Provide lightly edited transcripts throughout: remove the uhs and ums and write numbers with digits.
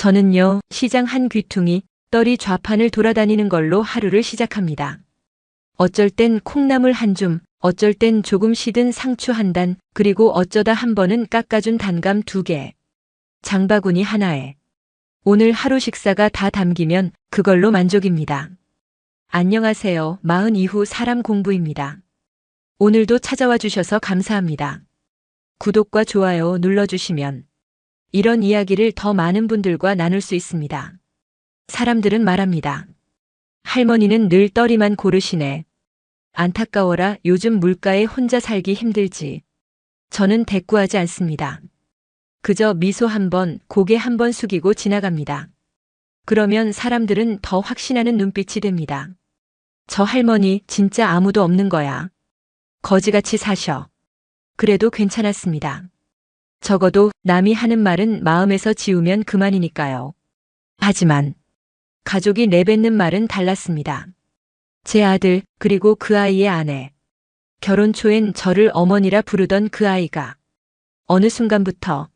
저는요, 시장 한 귀퉁이 떨이 좌판을 돌아다니는 걸로 하루를 시작합니다. 어쩔 땐 콩나물 한 줌, 어쩔 땐 조금 시든 상추 한 단, 그리고 어쩌다 한 번은 깎아준 단감 2개. 장바구니 하나에. 오늘 하루 식사가 다 담기면 그걸로 만족입니다. 안녕하세요. 마흔 이후 사람 공부입니다. 오늘도 찾아와 주셔서 감사합니다. 구독과 좋아요 눌러주시면 이런 이야기를 더 많은 분들과 나눌 수 있습니다. 사람들은 말합니다. 할머니는 늘 떨이만 고르시네. 안타까워라. 요즘 물가에 혼자 살기 힘들지. 저는 대꾸하지 않습니다. 그저 미소 한 번, 고개 한 번 숙이고 지나갑니다. 그러면 사람들은 더 확신하는 눈빛이 됩니다. 저 할머니 진짜 아무도 없는 거야. 거지같이 사셔. 그래도 괜찮았습니다. 적어도 남이 하는 말은 마음에서 지우면 그만이니까요. 하지만 가족이 내뱉는 말은 달랐습니다. 제 아들, 그리고 그 아이의 아내. 결혼 초엔 저를 어머니라 부르던 그 아이가 어느 순간부터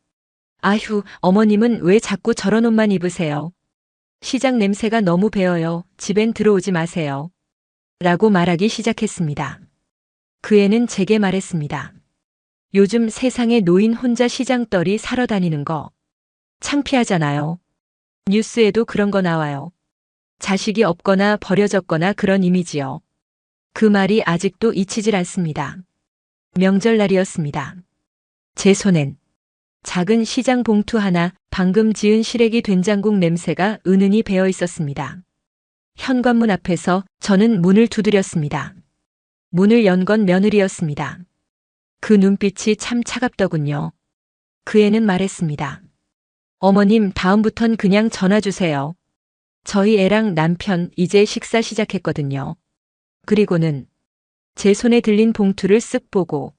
아휴, 어머님은 왜 자꾸 저런 옷만 입으세요? 시장 냄새가 너무 배어요. 집엔 들어오지 마세요. 라고 말하기 시작했습니다. 그 애는 제게 말했습니다. 요즘 세상에 노인 혼자 시장떨이 사러 다니는 거 창피하잖아요. 뉴스에도 그런 거 나와요. 자식이 없거나 버려졌거나 그런 이미지요. 그 말이 아직도 잊히질 않습니다. 명절날이었습니다. 제 손엔 작은 시장 봉투 하나, 방금 지은 시래기 된장국 냄새가 은은히 배어 있었습니다. 현관문 앞에서 저는 문을 두드렸습니다. 문을 연 건 며느리였습니다. 그 눈빛이 참 차갑더군요. 그 애는 말했습니다. 어머님, 다음부턴 그냥 전화 주세요. 저희 애랑 남편 이제 식사 시작했거든요. 그리고는 제 손에 들린 봉투를 쓱 보고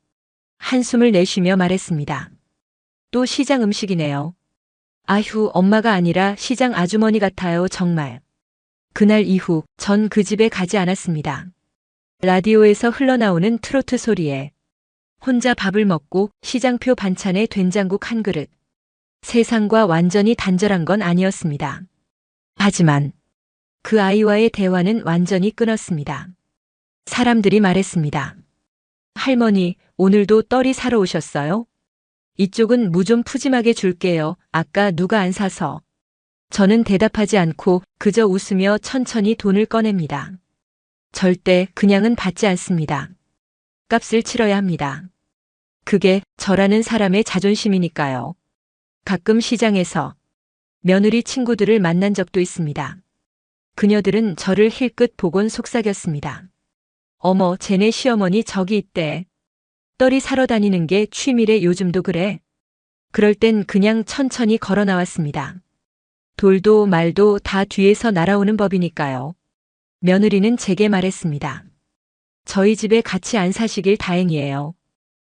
한숨을 내쉬며 말했습니다. 또 시장 음식이네요. 아휴, 엄마가 아니라 시장 아주머니 같아요, 정말. 그날 이후 전 그 집에 가지 않았습니다. 라디오에서 흘러나오는 트로트 소리에 혼자 밥을 먹고 시장표 반찬에 된장국 한 그릇. 세상과 완전히 단절한 건 아니었습니다. 하지만 그 아이와의 대화는 완전히 끊었습니다. 사람들이 말했습니다. 할머니, 오늘도 떨이 사러 오셨어요? 이쪽은 무 좀 푸짐하게 줄게요. 아까 누가 안 사서. 저는 대답하지 않고 그저 웃으며 천천히 돈을 꺼냅니다. 절대 그냥은 받지 않습니다. 값을 치러야 합니다. 그게 저라는 사람의 자존심이니까요. 가끔 시장에서 며느리 친구들을 만난 적도 있습니다. 그녀들은 저를 힐끗 보곤 속삭였습니다. 어머, 쟤네 시어머니 저기 있대. 떨이 사러 다니는 게 취미래. 요즘도 그래. 그럴 땐 그냥 천천히 걸어 나왔습니다. 돌도 말도 다 뒤에서 날아오는 법이니까요. 며느리는 제게 말했습니다. 저희 집에 같이 안 사시길 다행이에요.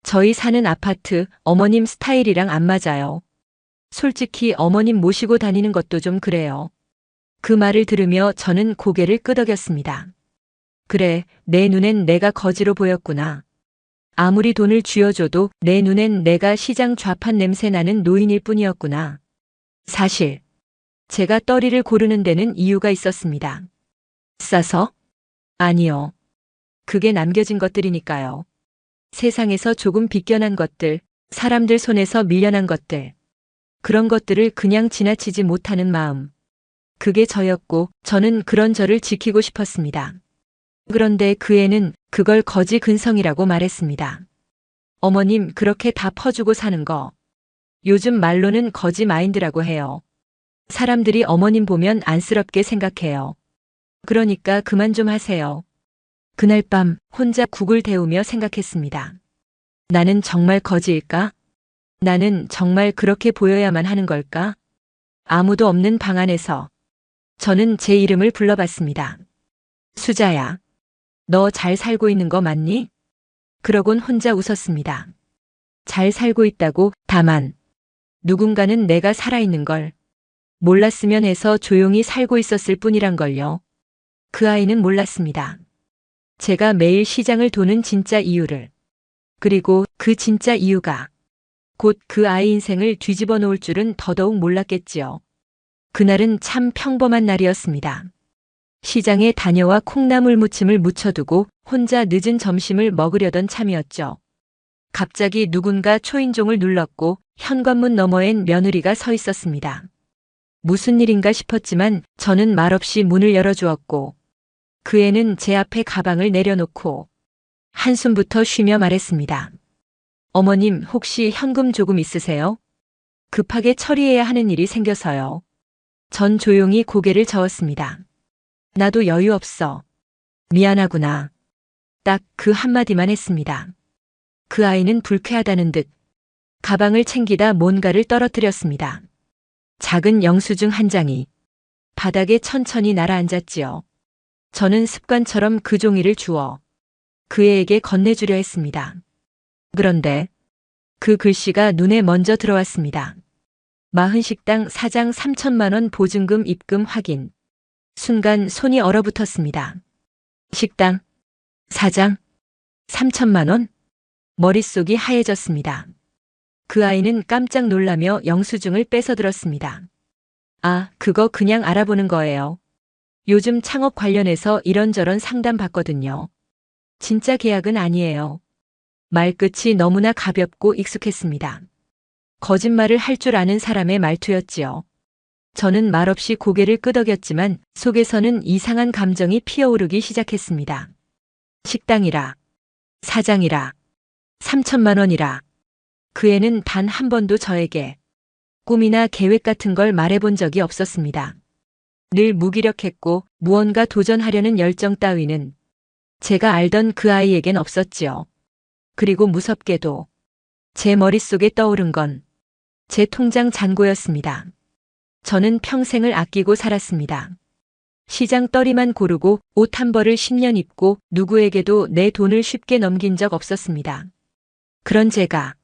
저희 사는 아파트 어머님 스타일이랑 안 맞아요. 솔직히 어머님 모시고 다니는 것도 좀 그래요. 그 말을 들으며 저는 고개를 끄덕였습니다. 그래, 내 눈엔 내가 거지로 보였구나. 아무리 돈을 쥐어줘도 내 눈엔 내가 시장 좌판 냄새 나는 노인일 뿐이었구나. 사실 제가 떨이를 고르는 데는 이유가 있었습니다. 싸서? 아니요. 그게 남겨진 것들이니까요. 세상에서 조금 빗겨난 것들, 사람들 손에서 밀려난 것들. 그런 것들을 그냥 지나치지 못하는 마음. 그게 저였고 저는 그런 저를 지키고 싶었습니다. 그런데 그 애는 그걸 거지 근성이라고 말했습니다. 어머님, 그렇게 다 퍼주고 사는 거. 요즘 말로는 거지 마인드라고 해요. 사람들이 어머님 보면 안쓰럽게 생각해요. 그러니까 그만 좀 하세요. 그날 밤 혼자 국을 데우며 생각했습니다. 나는 정말 거지일까? 나는 정말 그렇게 보여야만 하는 걸까? 아무도 없는 방 안에서 저는 제 이름을 불러봤습니다. 수자야. 너 잘 살고 있는 거 맞니? 그러곤 혼자 웃었습니다. 잘 살고 있다고. 다만 누군가는 내가 살아있는 걸 몰랐으면 해서 조용히 살고 있었을 뿐이란 걸요. 그 아이는 몰랐습니다. 제가 매일 시장을 도는 진짜 이유를. 그리고 그 진짜 이유가 곧 그 아이 인생을 뒤집어 놓을 줄은 더더욱 몰랐겠지요. 그날은 참 평범한 날이었습니다. 시장에 다녀와 콩나물 무침을 무쳐두고 혼자 늦은 점심을 먹으려던 참이었죠. 갑자기 누군가 초인종을 눌렀고 현관문 너머엔 며느리가 서 있었습니다. 무슨 일인가 싶었지만 저는 말없이 문을 열어주었고 그 애는 제 앞에 가방을 내려놓고 한숨부터 쉬며 말했습니다. 어머님, 혹시 현금 조금 있으세요? 급하게 처리해야 하는 일이 생겨서요. 전 조용히 고개를 저었습니다. 나도 여유 없어. 미안하구나. 딱 그 한마디만 했습니다. 그 아이는 불쾌하다는 듯 가방을 챙기다 뭔가를 떨어뜨렸습니다. 작은 영수증 한 장이 바닥에 천천히 날아앉았지요. 저는 습관처럼 그 종이를 주워 그 애에게 건네주려 했습니다. 그런데 그 글씨가 눈에 먼저 들어왔습니다. 마흔식당 사장 3천만 원 보증금 입금 확인. 순간 손이 얼어붙었습니다. 식당, 사장, 3천만 원? 머릿속이 하얘졌습니다. 그 아이는 깜짝 놀라며 영수증을 뺏어들었습니다. 아, 그거 그냥 알아보는 거예요. 요즘 창업 관련해서 이런저런 상담 받거든요. 진짜 계약은 아니에요. 말끝이 너무나 가볍고 익숙했습니다. 거짓말을 할 줄 아는 사람의 말투였지요. 저는 말없이 고개를 끄덕였지만 속에서는 이상한 감정이 피어오르기 시작했습니다. 식당이라, 사장이라, 3천만 원이라. 그 애는 단 한 번도 저에게 꿈이나 계획 같은 걸 말해본 적이 없었습니다. 늘 무기력했고 무언가 도전하려는 열정 따위는 제가 알던 그 아이에겐 없었지요. 그리고 무섭게도 제 머릿속에 떠오른 건 제 통장 잔고였습니다. 저는 평생을 아끼고 살았습니다. 시장 떨이만 고르고 옷 한 벌을 10년 입고 누구에게도 내 돈을 쉽게 넘긴 적 없었습니다. 그런 제가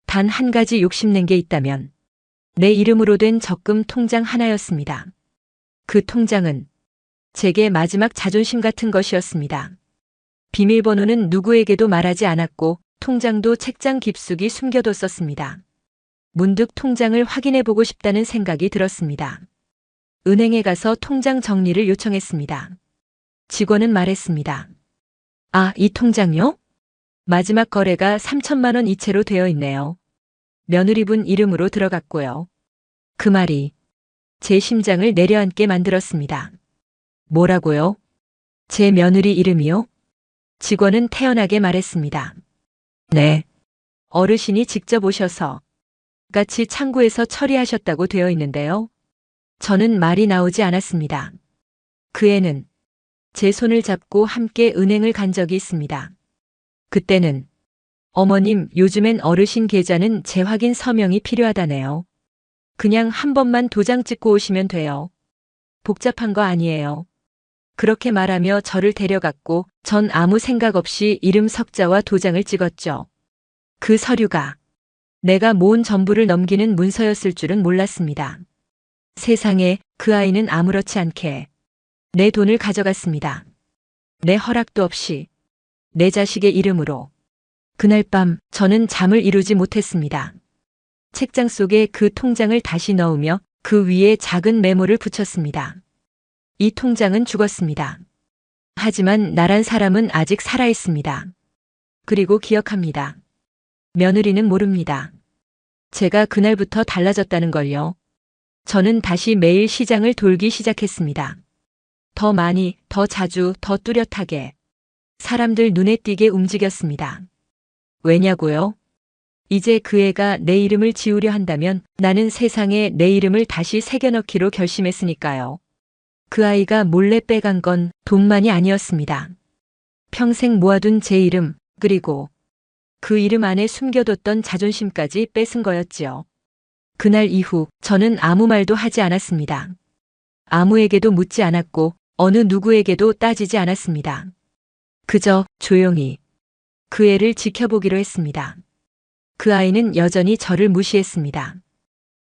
단 한 가지 욕심낸 게 있다면 내 이름으로 된 적금 통장 하나였습니다. 그 통장은 제게 마지막 자존심 같은 것이었습니다. 비밀번호는 누구에게도 말하지 않았고 통장도 책장 깊숙이 숨겨뒀었습니다. 문득 통장을 확인해보고 싶다는 생각이 들었습니다. 은행에 가서 통장 정리를 요청했습니다. 직원은 말했습니다. 아, 이 통장요? 마지막 거래가 3천만 원 이체로 되어 있네요. 며느리분 이름으로 들어갔고요. 그 말이 제 심장을 내려앉게 만들었습니다. 뭐라고요? 제 며느리 이름이요? 직원은 태연하게 말했습니다. 네. 어르신이 직접 오셔서 같이 창구에서 처리하셨다고 되어 있는데요. 저는 말이 나오지 않았습니다. 그 애는 제 손을 잡고 함께 은행을 간 적이 있습니다. 그때는 어머님, 요즘엔 어르신 계좌는 재확인 서명이 필요하다네요. 그냥 한 번만 도장 찍고 오시면 돼요. 복잡한 거 아니에요. 그렇게 말하며 저를 데려갔고 전 아무 생각 없이 이름 석자와 도장을 찍었죠. 그 서류가 내가 모은 전부를 넘기는 문서였을 줄은 몰랐습니다. 세상에, 그 아이는 아무렇지 않게 내 돈을 가져갔습니다. 내 허락도 없이 내 자식의 이름으로. 그날 밤 저는 잠을 이루지 못했습니다. 책장 속에 그 통장을 다시 넣으며 그 위에 작은 메모를 붙였습니다. 이 통장은 죽었습니다. 하지만 나란 사람은 아직 살아있습니다. 그리고 기억합니다. 며느리는 모릅니다. 제가 그날부터 달라졌다는 걸요. 저는 다시 매일 시장을 돌기 시작했습니다. 더 많이, 더 자주, 더 뚜렷하게. 사람들 눈에 띄게 움직였습니다. 왜냐고요? 이제 그 애가 내 이름을 지우려 한다면 나는 세상에 내 이름을 다시 새겨넣기로 결심했으니까요. 그 아이가 몰래 빼간 건 돈만이 아니었습니다. 평생 모아둔 제 이름, 그리고 그 이름 안에 숨겨뒀던 자존심까지 뺏은 거였지요. 그날 이후 저는 아무 말도 하지 않았습니다. 아무에게도 묻지 않았고 어느 누구에게도 따지지 않았습니다. 그저 조용히 그 애를 지켜보기로 했습니다. 그 아이는 여전히 저를 무시했습니다.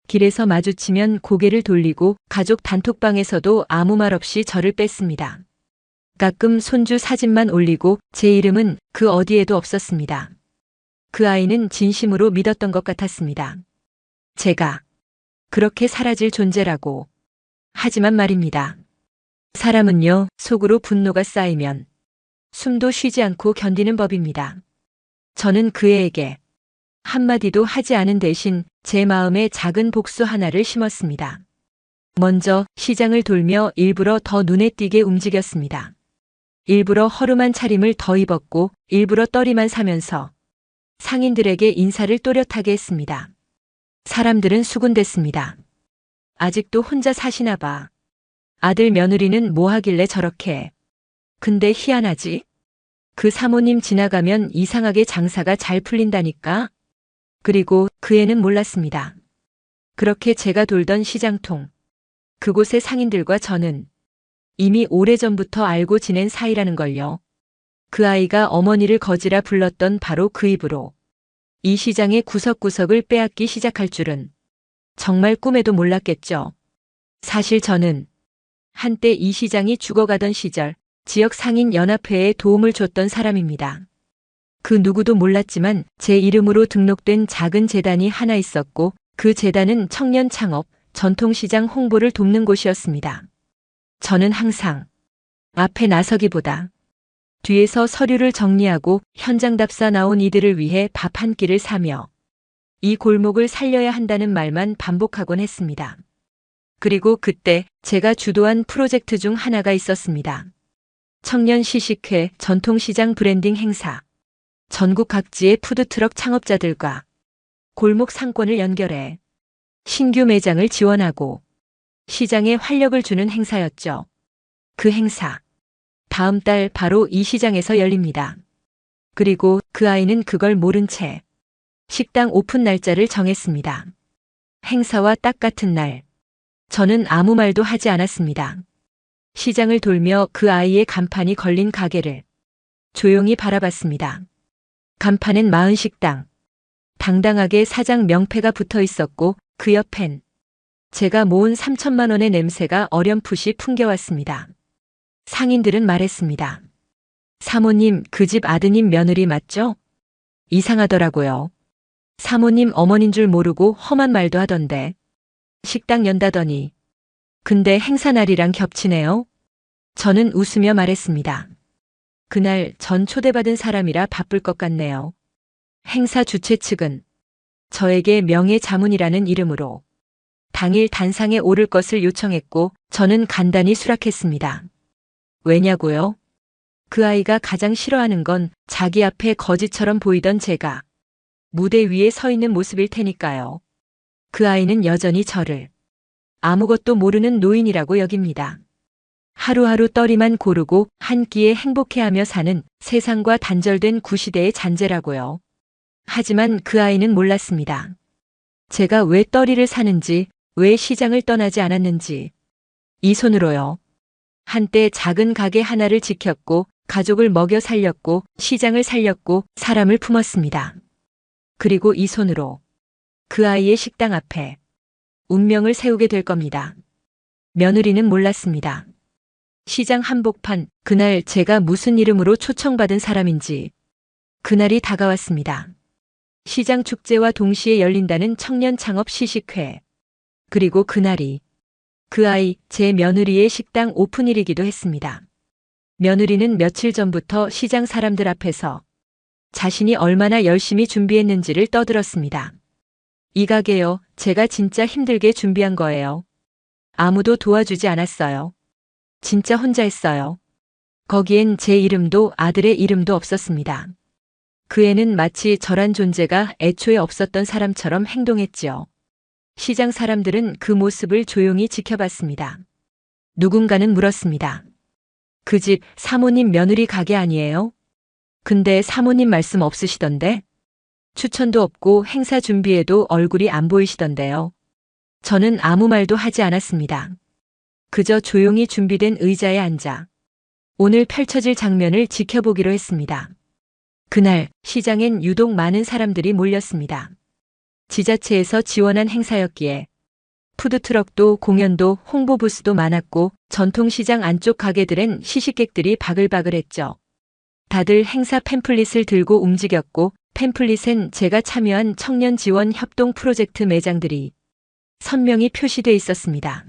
길에서 마주치면 고개를 돌리고 가족 단톡방에서도 아무 말 없이 저를 뺐습니다. 가끔 손주 사진만 올리고 제 이름은 그 어디에도 없었습니다. 그 아이는 진심으로 믿었던 것 같았습니다. 제가 그렇게 사라질 존재라고. 하지만 말입니다. 사람은요, 속으로 분노가 쌓이면 숨도 쉬지 않고 견디는 법입니다. 저는 그 애에게 한마디도 하지 않은 대신 제 마음에 작은 복수 하나를 심었습니다. 먼저 시장을 돌며 일부러 더 눈에 띄게 움직였습니다. 일부러 허름한 차림을 더 입었고 일부러 떨이만 사면서 상인들에게 인사를 또렷하게 했습니다. 사람들은 수군댔습니다. 아직도 혼자 사시나 봐. 아들 며느리는 뭐 하길래 저렇게. 근데 희한하지? 그 사모님 지나가면 이상하게 장사가 잘 풀린다니까? 그리고 그 애는 몰랐습니다. 그렇게 제가 돌던 시장통. 그곳의 상인들과 저는 이미 오래전부터 알고 지낸 사이라는 걸요. 그 아이가 어머니를 거지라 불렀던 바로 그 입으로 이 시장의 구석구석을 빼앗기 시작할 줄은 정말 꿈에도 몰랐겠죠. 사실 저는 한때 이 시장이 죽어가던 시절 지역 상인 연합회에 도움을 줬던 사람입니다. 그 누구도 몰랐지만 제 이름으로 등록된 작은 재단이 하나 있었고 그 재단은 청년 창업, 전통시장 홍보를 돕는 곳이었습니다. 저는 항상 앞에 나서기보다 뒤에서 서류를 정리하고 현장 답사 나온 이들을 위해 밥 한 끼를 사며 이 골목을 살려야 한다는 말만 반복하곤 했습니다. 그리고 그때 제가 주도한 프로젝트 중 하나가 있었습니다. 청년 시식회 전통시장 브랜딩 행사. 전국 각지의 푸드트럭 창업자들과 골목 상권을 연결해 신규 매장을 지원하고 시장에 활력을 주는 행사였죠. 그 행사. 다음 달 바로 이 시장에서 열립니다. 그리고 그 아이는 그걸 모른 채 식당 오픈 날짜를 정했습니다. 행사와 딱 같은 날. 저는 아무 말도 하지 않았습니다. 시장을 돌며 그 아이의 간판이 걸린 가게를 조용히 바라봤습니다. 간판엔 마흔식당. 당당하게 사장 명패가 붙어 있었고 그 옆엔 제가 모은 3천만 원의 냄새가 어렴풋이 풍겨왔습니다. 상인들은 말했습니다. 사모님, 그 집 아드님 며느리 맞죠? 이상하더라고요. 사모님 어머닌 줄 모르고 험한 말도 하던데. 식당 연다더니. 근데 행사날이랑 겹치네요. 저는 웃으며 말했습니다. 그날 전 초대받은 사람이라 바쁠 것 같네요. 행사 주최 측은 저에게 명예자문이라는 이름으로 당일 단상에 오를 것을 요청했고 저는 간단히 수락했습니다. 왜냐고요? 그 아이가 가장 싫어하는 건 자기 앞에 거지처럼 보이던 제가 무대 위에 서 있는 모습일 테니까요. 그 아이는 여전히 저를 아무것도 모르는 노인이라고 여깁니다. 하루하루 떨이만 고르고 한 끼에 행복해하며 사는 세상과 단절된 구시대의 잔재라고요. 하지만 그 아이는 몰랐습니다. 제가 왜 떨이를 사는지, 왜 시장을 떠나지 않았는지. 이 손으로요. 한때 작은 가게 하나를 지켰고 가족을 먹여 살렸고 시장을 살렸고 사람을 품었습니다. 그리고 이 손으로 그 아이의 식당 앞에 운명을 세우게 될 겁니다. 며느리는 몰랐습니다. 시장 한복판, 그날 제가 무슨 이름으로 초청받은 사람인지. 그날이 다가왔습니다. 시장 축제와 동시에 열린다는 청년 창업 시식회. 그리고 그날이 그 아이, 제 며느리의 식당 오픈일이기도 했습니다. 며느리는 며칠 전부터 시장 사람들 앞에서 자신이 얼마나 열심히 준비했는지를 떠들었습니다. 이 가게요, 제가 진짜 힘들게 준비한 거예요. 아무도 도와주지 않았어요. 진짜 혼자 했어요. 거기엔 제 이름도 아들의 이름도 없었습니다. 그 애는 마치 저란 존재가 애초에 없었던 사람처럼 행동했지요. 시장 사람들은 그 모습을 조용히 지켜봤습니다. 누군가는 물었습니다. 그 집 사모님 며느리 가게 아니에요? 근데 사모님 말씀 없으시던데? 추천도 없고 행사 준비에도 얼굴이 안 보이시던데요. 저는 아무 말도 하지 않았습니다. 그저 조용히 준비된 의자에 앉아 오늘 펼쳐질 장면을 지켜보기로 했습니다. 그날 시장엔 유독 많은 사람들이 몰렸습니다. 지자체에서 지원한 행사였기에 푸드트럭도 공연도 홍보 부스도 많았고 전통시장 안쪽 가게들엔 시식객들이 바글바글했죠. 다들 행사 팸플릿을 들고 움직였고 팸플릿엔 제가 참여한 청년 지원 협동 프로젝트 매장들이 선명히 표시돼 있었습니다.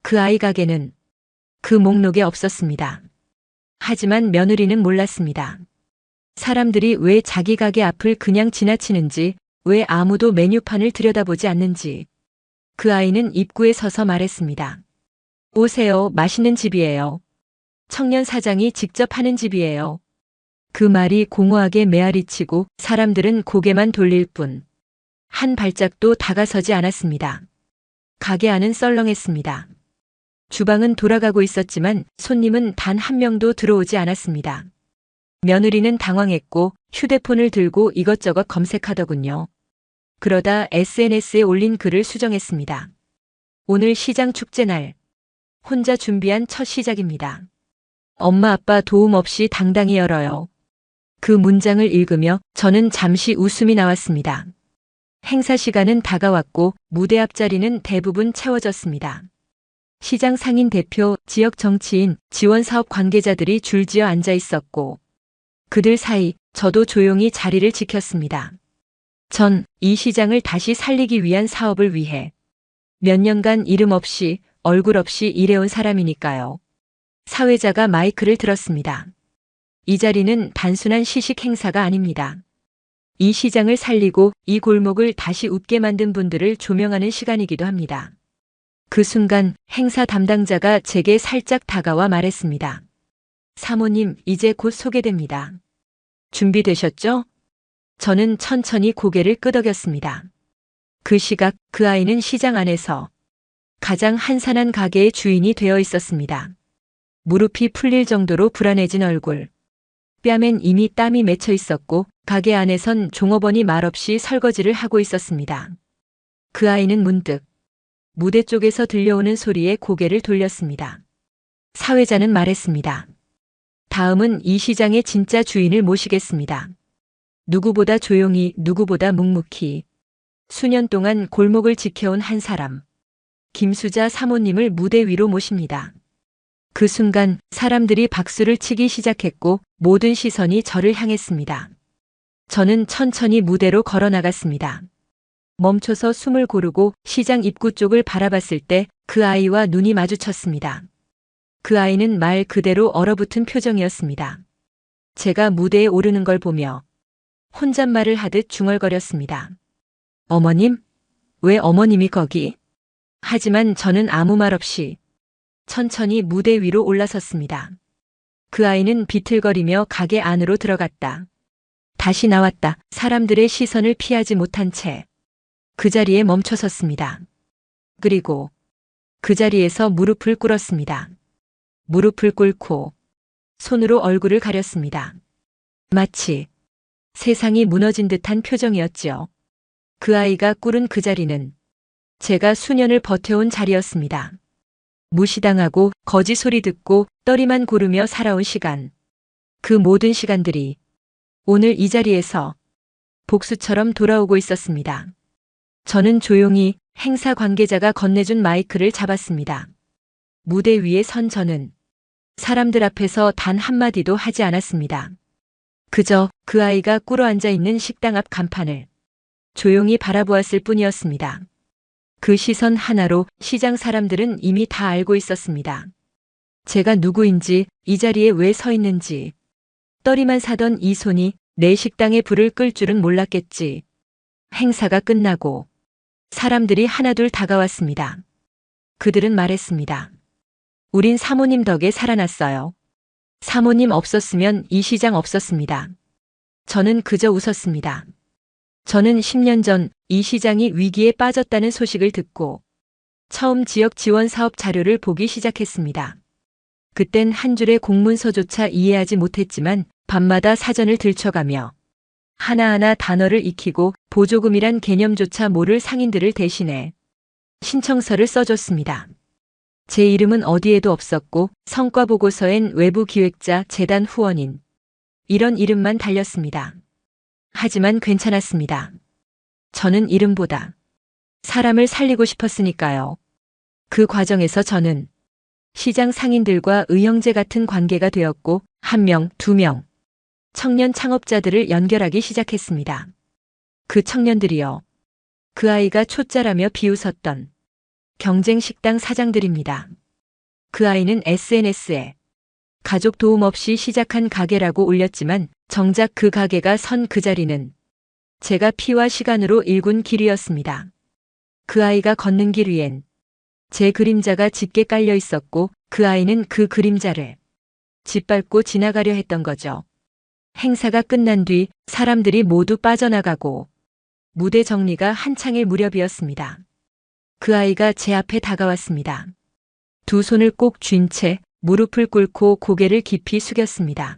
그 아이 가게는 그 목록에 없었습니다. 하지만 며느리는 몰랐습니다. 사람들이 왜 자기 가게 앞을 그냥 지나치는지, 왜 아무도 메뉴판을 들여다보지 않는지. 그 아이는 입구에 서서 말했습니다. 오세요. 맛있는 집이에요. 청년 사장이 직접 하는 집이에요. 그 말이 공허하게 메아리치고 사람들은 고개만 돌릴 뿐 한 발짝도 다가서지 않았습니다. 가게 안은 썰렁했습니다. 주방은 돌아가고 있었지만 손님은 단 한 명도 들어오지 않았습니다. 며느리는 당황했고 휴대폰을 들고 이것저것 검색하더군요. 그러다 SNS에 올린 글을 수정했습니다. 오늘 시장 축제날. 혼자 준비한 첫 시작입니다. 엄마 아빠 도움 없이 당당히 열어요. 그 문장을 읽으며 저는 잠시 웃음이 나왔습니다. 행사 시간은 다가왔고 무대 앞자리는 대부분 채워졌습니다. 시장 상인 대표, 지역 정치인, 지원 사업 관계자들이 줄지어 앉아 있었고 그들 사이 저도 조용히 자리를 지켰습니다. 전 이 시장을 다시 살리기 위한 사업을 위해 몇 년간 이름 없이 얼굴 없이 일해온 사람이니까요. 사회자가 마이크를 들었습니다. 이 자리는 단순한 시식 행사가 아닙니다. 이 시장을 살리고 이 골목을 다시 웃게 만든 분들을 조명하는 시간이기도 합니다. 그 순간 행사 담당자가 제게 살짝 다가와 말했습니다. 사모님, 이제 곧 소개됩니다. 준비되셨죠? 저는 천천히 고개를 끄덕였습니다. 그 시각 그 아이는 시장 안에서 가장 한산한 가게의 주인이 되어 있었습니다. 무릎이 풀릴 정도로 불안해진 얼굴. 뺨엔 이미 땀이 맺혀 있었고 가게 안에선 종업원이 말없이 설거지를 하고 있었습니다. 그 아이는 문득 무대 쪽에서 들려오는 소리에 고개를 돌렸습니다. 사회자는 말했습니다. 다음은 이 시장의 진짜 주인을 모시겠습니다. 누구보다 조용히, 누구보다 묵묵히 수년 동안 골목을 지켜온 한 사람. 김수자 사모님을 무대 위로 모십니다. 그 순간 사람들이 박수를 치기 시작했고 모든 시선이 저를 향했습니다. 저는 천천히 무대로 걸어 나갔습니다. 멈춰서 숨을 고르고 시장 입구 쪽을 바라봤을 때 그 아이와 눈이 마주쳤습니다. 그 아이는 말 그대로 얼어붙은 표정이었습니다. 제가 무대에 오르는 걸 보며 혼잣말을 하듯 중얼거렸습니다. 어머님? 왜 어머님이 거기? 하지만 저는 아무 말 없이 천천히 무대 위로 올라섰습니다. 그 아이는 비틀거리며 가게 안으로 들어갔다. 다시 나왔다. 사람들의 시선을 피하지 못한 채 그 자리에 멈춰 섰습니다. 그리고 그 자리에서 무릎을 꿇었습니다. 무릎을 꿇고 손으로 얼굴을 가렸습니다. 마치 세상이 무너진 듯한 표정이었지요. 그 아이가 꿇은 그 자리는 제가 수년을 버텨온 자리였습니다. 무시당하고 거짓 소리 듣고 떨이만 고르며 살아온 시간. 그 모든 시간들이 오늘 이 자리에서 복수처럼 돌아오고 있었습니다. 저는 조용히 행사 관계자가 건네준 마이크를 잡았습니다. 무대 위에 선 저는 사람들 앞에서 단 한마디도 하지 않았습니다. 그저 그 아이가 꿇어앉아 있는 식당 앞 간판을 조용히 바라보았을 뿐이었습니다. 그 시선 하나로 시장 사람들은 이미 다 알고 있었습니다. 제가 누구인지, 이 자리에 왜 서 있는지. 떨이만 사던 이 손이 내 식당에 불을 끌 줄은 몰랐겠지. 행사가 끝나고 사람들이 하나둘 다가왔습니다. 그들은 말했습니다. 우린 사모님 덕에 살아났어요. 사모님 없었으면 이 시장 없었습니다. 저는 그저 웃었습니다. 저는 10년 전 이 시장이 위기에 빠졌다는 소식을 듣고 처음 지역 지원 사업 자료를 보기 시작했습니다. 그땐 한 줄의 공문서조차 이해하지 못했지만 밤마다 사전을 들춰가며 하나하나 단어를 익히고 보조금이란 개념조차 모를 상인들을 대신해 신청서를 써줬습니다. 제 이름은 어디에도 없었고 성과 보고서엔 외부 기획자, 재단 후원인 이런 이름만 달렸습니다. 하지만 괜찮았습니다. 저는 이름보다 사람을 살리고 싶었으니까요. 그 과정에서 저는 시장 상인들과 의형제 같은 관계가 되었고 한 명, 두 명 청년 창업자들을 연결하기 시작했습니다. 그 청년들이요. 그 아이가 초짜라며 비웃었던 경쟁 식당 사장들입니다. 그 아이는 SNS에 가족 도움 없이 시작한 가게라고 올렸지만 정작 그 가게가 선 그 자리는 제가 피와 시간으로 일군 길이었습니다. 그 아이가 걷는 길 위엔 제 그림자가 짙게 깔려 있었고 그 아이는 그 그림자를 짓밟고 지나가려 했던 거죠. 행사가 끝난 뒤 사람들이 모두 빠져나가고 무대 정리가 한창일 무렵이었습니다. 그 아이가 제 앞에 다가왔습니다. 두 손을 꼭 쥔 채 무릎을 꿇고 고개를 깊이 숙였습니다.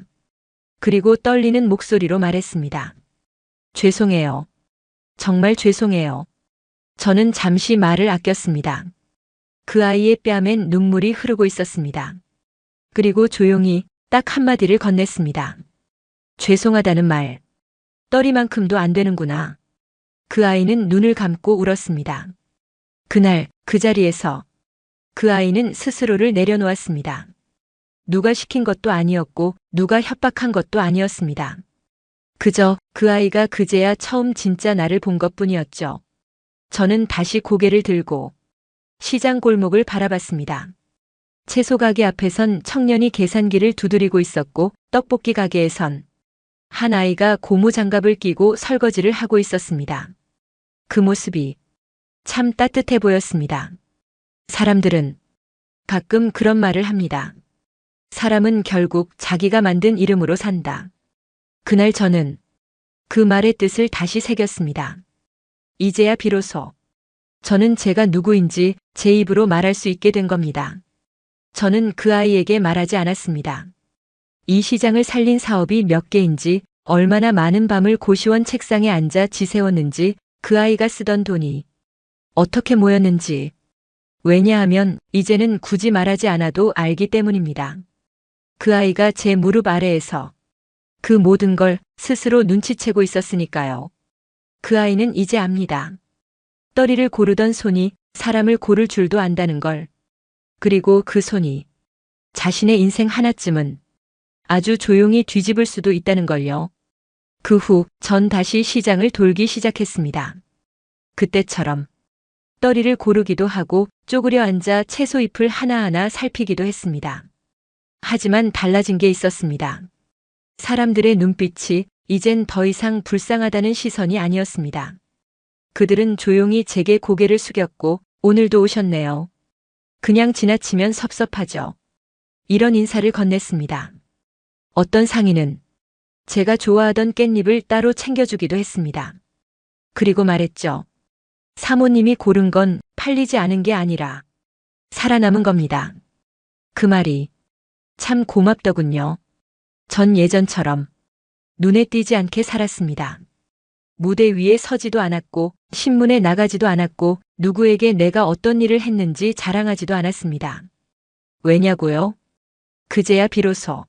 그리고 떨리는 목소리로 말했습니다. 죄송해요. 정말 죄송해요. 저는 잠시 말을 아꼈습니다. 그 아이의 뺨엔 눈물이 흐르고 있었습니다. 그리고 조용히 딱 한마디를 건넸습니다. 죄송하다는 말. 떨이만큼도 안 되는구나. 그 아이는 눈을 감고 울었습니다. 그날 그 자리에서 그 아이는 스스로를 내려놓았습니다. 누가 시킨 것도 아니었고 누가 협박한 것도 아니었습니다. 그저 그 아이가 그제야 처음 진짜 나를 본 것뿐이었죠. 저는 다시 고개를 들고 시장 골목을 바라봤습니다. 채소 가게 앞에선 청년이 계산기를 두드리고 있었고 떡볶이 가게에선 한 아이가 고무 장갑을 끼고 설거지를 하고 있었습니다. 그 모습이 참 따뜻해 보였습니다. 사람들은 가끔 그런 말을 합니다. 사람은 결국 자기가 만든 이름으로 산다. 그날 저는 그 말의 뜻을 다시 새겼습니다. 이제야 비로소 저는 제가 누구인지 제 입으로 말할 수 있게 된 겁니다. 저는 그 아이에게 말하지 않았습니다. 이 시장을 살린 사업이 몇 개인지, 얼마나 많은 밤을 고시원 책상에 앉아 지새웠는지, 그 아이가 쓰던 돈이 어떻게 모였는지. 왜냐하면 이제는 굳이 말하지 않아도 알기 때문입니다. 그 아이가 제 무릎 아래에서 그 모든 걸 스스로 눈치채고 있었으니까요. 그 아이는 이제 압니다. 떨이를 고르던 손이 사람을 고를 줄도 안다는 걸. 그리고 그 손이 자신의 인생 하나쯤은 아주 조용히 뒤집을 수도 있다는 걸요. 그 후 전 다시 시장을 돌기 시작했습니다. 그때처럼 떨이를 고르기도 하고 쪼그려 앉아 채소 잎을 하나하나 살피기도 했습니다. 하지만 달라진 게 있었습니다. 사람들의 눈빛이 이젠 더 이상 불쌍하다는 시선이 아니었습니다. 그들은 조용히 제게 고개를 숙였고 오늘도 오셨네요. 그냥 지나치면 섭섭하죠. 이런 인사를 건넸습니다. 어떤 상인은 제가 좋아하던 깻잎을 따로 챙겨주기도 했습니다. 그리고 말했죠. 사모님이 고른 건 팔리지 않은 게 아니라 살아남은 겁니다. 그 말이 참 고맙더군요. 전 예전처럼 눈에 띄지 않게 살았습니다. 무대 위에 서지도 않았고 신문에 나가지도 않았고 누구에게 내가 어떤 일을 했는지 자랑하지도 않았습니다. 왜냐고요? 그제야 비로소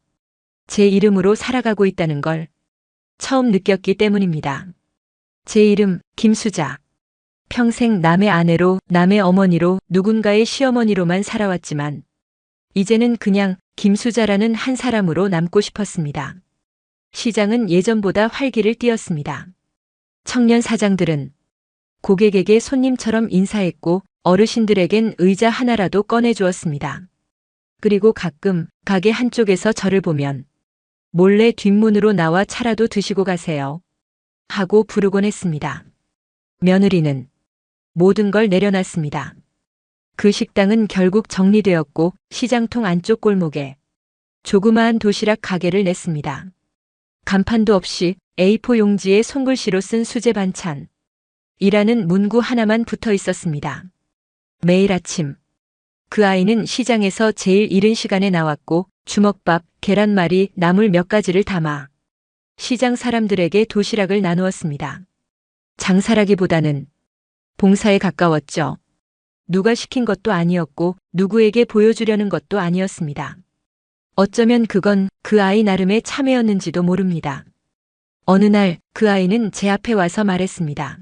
제 이름으로 살아가고 있다는 걸 처음 느꼈기 때문입니다. 제 이름 김수자. 평생 남의 아내로, 남의 어머니로, 누군가의 시어머니로만 살아왔지만 이제는 그냥 김수자라는 한 사람으로 남고 싶었습니다. 시장은 예전보다 활기를 띠었습니다. 청년 사장들은 고객에게 손님처럼 인사했고 어르신들에겐 의자 하나라도 꺼내주었습니다. 그리고 가끔 가게 한쪽에서 저를 보면 몰래 뒷문으로 나와 차라도 드시고 가세요. 하고 부르곤 했습니다. 며느리는 모든 걸 내려놨습니다. 그 식당은 결국 정리되었고 시장통 안쪽 골목에 조그마한 도시락 가게를 냈습니다. 간판도 없이 A4 용지에 손글씨로 쓴 수제 반찬 이라는 문구 하나만 붙어 있었습니다. 매일 아침 그 아이는 시장에서 제일 이른 시간에 나왔고 주먹밥, 계란말이, 나물 몇 가지를 담아 시장 사람들에게 도시락을 나누었습니다. 장사라기보다는 봉사에 가까웠죠. 누가 시킨 것도 아니었고 누구에게 보여주려는 것도 아니었습니다. 어쩌면 그건 그 아이 나름의 참회였는지도 모릅니다. 어느 날 그 아이는 제 앞에 와서 말했습니다.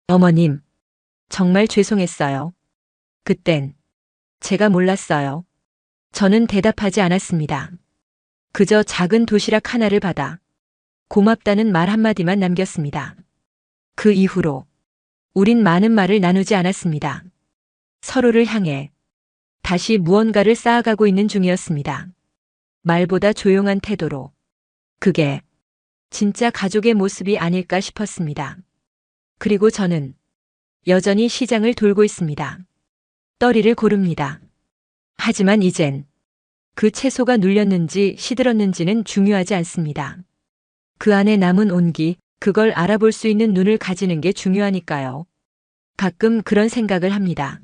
어머님, 정말 죄송했어요. 그땐 제가 몰랐어요. 저는 대답하지 않았습니다. 그저 작은 도시락 하나를 받아 고맙다는 말 한마디만 남겼습니다. 그 이후로 우린 많은 말을 나누지 않았습니다. 서로를 향해 다시 무언가를 쌓아가고 있는 중이었습니다. 말보다 조용한 태도로. 그게 진짜 가족의 모습이 아닐까 싶었습니다. 그리고 저는 여전히 시장을 돌고 있습니다. 떨이를 고릅니다. 하지만 이젠 그 채소가 눌렸는지 시들었는지는 중요하지 않습니다. 그 안에 남은 온기, 그걸 알아볼 수 있는 눈을 가지는 게 중요하니까요. 가끔 그런 생각을 합니다.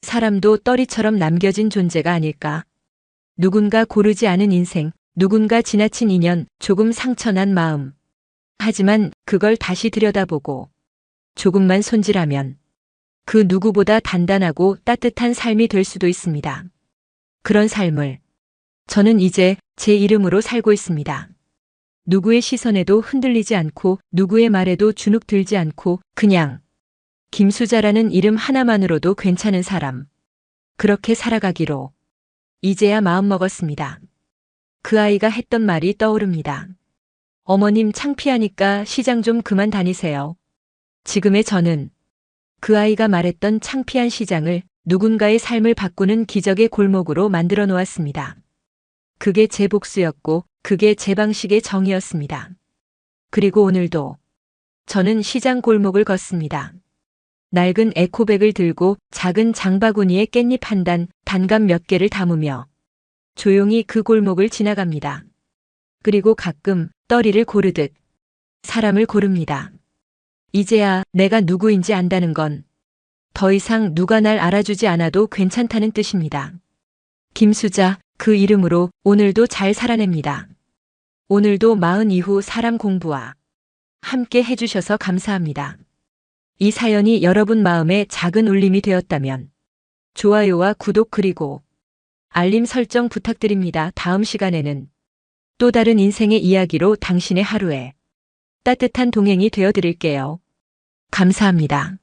사람도 떨이처럼 남겨진 존재가 아닐까. 누군가 고르지 않은 인생, 누군가 지나친 인연, 조금 상처난 마음. 하지만 그걸 다시 들여다보고 조금만 손질하면 그 누구보다 단단하고 따뜻한 삶이 될 수도 있습니다. 그런 삶을 저는 이제 제 이름으로 살고 있습니다. 누구의 시선에도 흔들리지 않고 누구의 말에도 주눅 들지 않고 그냥 김수자라는 이름 하나만으로도 괜찮은 사람. 그렇게 살아가기로 이제야 마음먹었습니다. 그 아이가 했던 말이 떠오릅니다. 어머님 창피하니까 시장 좀 그만 다니세요. 지금의 저는 그 아이가 말했던 창피한 시장을 누군가의 삶을 바꾸는 기적의 골목으로 만들어 놓았습니다. 그게 제 복수였고 그게 제 방식의 정의였습니다. 그리고 오늘도 저는 시장 골목을 걷습니다. 낡은 에코백을 들고 작은 장바구니에 깻잎 한 단, 단감 몇 개를 담으며 조용히 그 골목을 지나갑니다. 그리고 가끔 떨이를 고르듯 사람을 고릅니다. 이제야 내가 누구인지 안다는 건 더 이상 누가 날 알아주지 않아도 괜찮다는 뜻입니다. 김수자, 그 이름으로 오늘도 잘 살아냅니다. 오늘도 마흔 이후 사람 공부와 함께 해주셔서 감사합니다. 이 사연이 여러분 마음에 작은 울림이 되었다면 좋아요와 구독 그리고 알림 설정 부탁드립니다. 다음 시간에는 또 다른 인생의 이야기로 당신의 하루에 따뜻한 동행이 되어 드릴게요. 감사합니다.